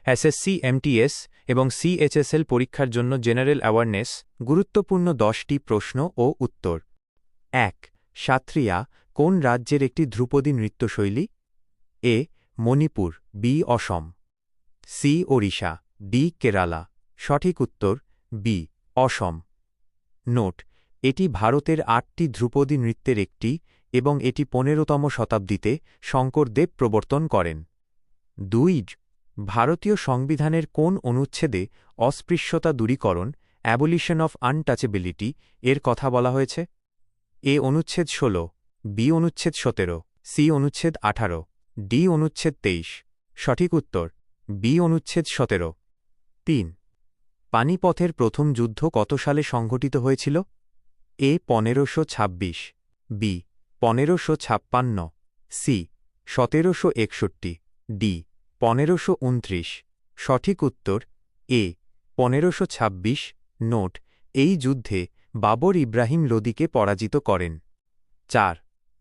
SSC MTS এবং CHSL পরীক্ষার জন্য জেনারেল অ্যাওয়ারনেস গুরুত্বপূর্ণ 10টি প্রশ্ন ও উত্তর। 1. সাত্রিয়া কোন রাজ্যের একটি ধ্রুপদী নৃত্যশৈলী? এ. মণিপুর, বি. অসম, সি. ওড়িশা, ডি. কেরালা। সঠিক উত্তর বি. অসম। নোট: এটি ভারতের 8টি ধ্রুপদী নৃত্যের একটি এবং এটি 15তম শতাব্দীতে শঙ্করদেব প্রবর্তন করেন। 2. ভারতীয় সংবিধানের কোন অনুচ্ছেদে অস্পৃশ্যতা দূরীকরণ অ্যাবলিশন অফ আনটাচেবিলিটি এর কথা বলা হয়েছে? এ. অনুচ্ছেদ 16, বি. অনুচ্ছেদ 17, সি. অনুচ্ছেদ 18, ডি. অনুচ্ছেদ 23। সঠিক উত্তর বি. অনুচ্ছেদ 17। 3. পানিপথের প্রথম যুদ্ধ কত সালে সংঘটিত হয়েছিল? এ. 1526, বি. 1556, সি. 1761, ডি. 1529। সঠিক উত্তর এ. 1526। নোট: এই যুদ্ধে বাবর ইব্রাহিম লোদিকে পরাজিত করেন। 4.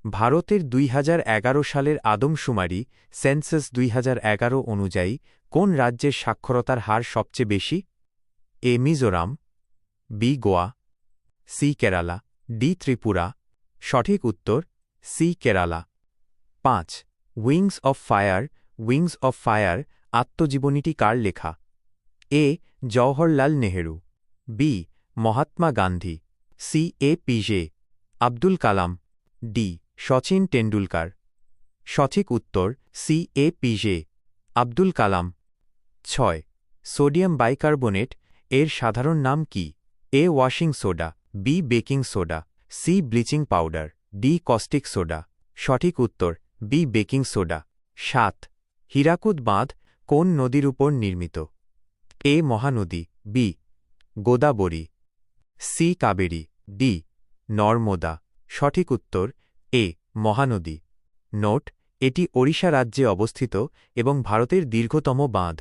ভারতের 2011 সালের আদমশুমারি সেন্সাস 2011 অনুযায়ী কোন রাজ্যের সাক্ষরতার হার সবচেয়ে বেশি? A. Mizoram, B. Goa, C. Kerala, D. Tripura. সঠিক উত্তর C. Kerala. 5. Wings of fire আত্মজীবনীটি কার লেখা? A. Jawaharlal Nehru, B. Mahatma Gandhi, C. APJ Abdul Kalam, D. Sachin Tendulkar. সঠিক উত্তর C. APJ Abdul Kalam. 6. Sodium bicarbonate এর সাধারণ নাম কি? A. Washing soda, B. Baking soda, C. Bleaching powder, D. Caustic soda. সঠিক উত্তর বি. Baking soda. 7. হীরাকুদ বাঁধ কোন নদীর উপর নির্মিত? A. Mahanadi, B. Godavari, C. Kaveri, D. Narmada. সঠিক উত্তর এ. মহানদী। নোট: এটি ওড়িশা রাজ্যে অবস্থিত এবং ভারতের দীর্ঘতম বাঁধ।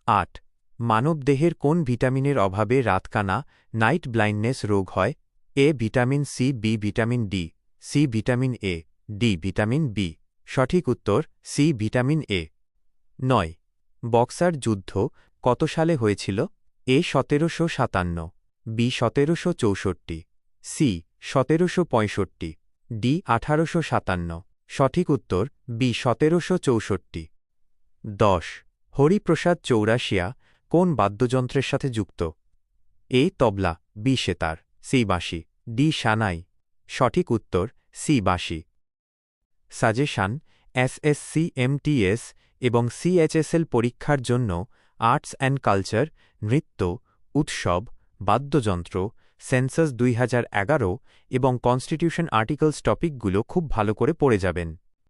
8. মানবদেহের কোন ভিটামিনের অভাবে রাতকানা নাইট ব্লাইন্ডনেস রোগ হয়? A. Vitamin C, B. Vitamin D, C. Vitamin A, D. Vitamin B. সঠিক উত্তর সি. ভিটামিন এ। 9. বক্সার যুদ্ধ কত সালে হয়েছিল? এ. 1757, বি. 1764, সি. 1765, ডি. 1857। সঠিক উত্তর বি. 1764। 10. হরিপ্রসাদ চৌরাশিয়া কোন বাদ্যযন্ত্রের সাথে যুক্ত? এ. তবলা, বি. সেতার, সি. বাঁশি, ডি. সানাই। সঠিক উত্তর সি. বাঁশি। সাজেশান: এসএসসি এমটিএস এবং সিএইচএসএল পরীক্ষার জন্য আর্টস অ্যান্ড কালচার, নৃত্য, উৎসব, বাদ্যযন্ত্র, সেন্সাস 2011 এবং কনস্টিটিউশন আর্টিকলস টপিকগুলো খুব ভালো করে পড়ে যাবেন।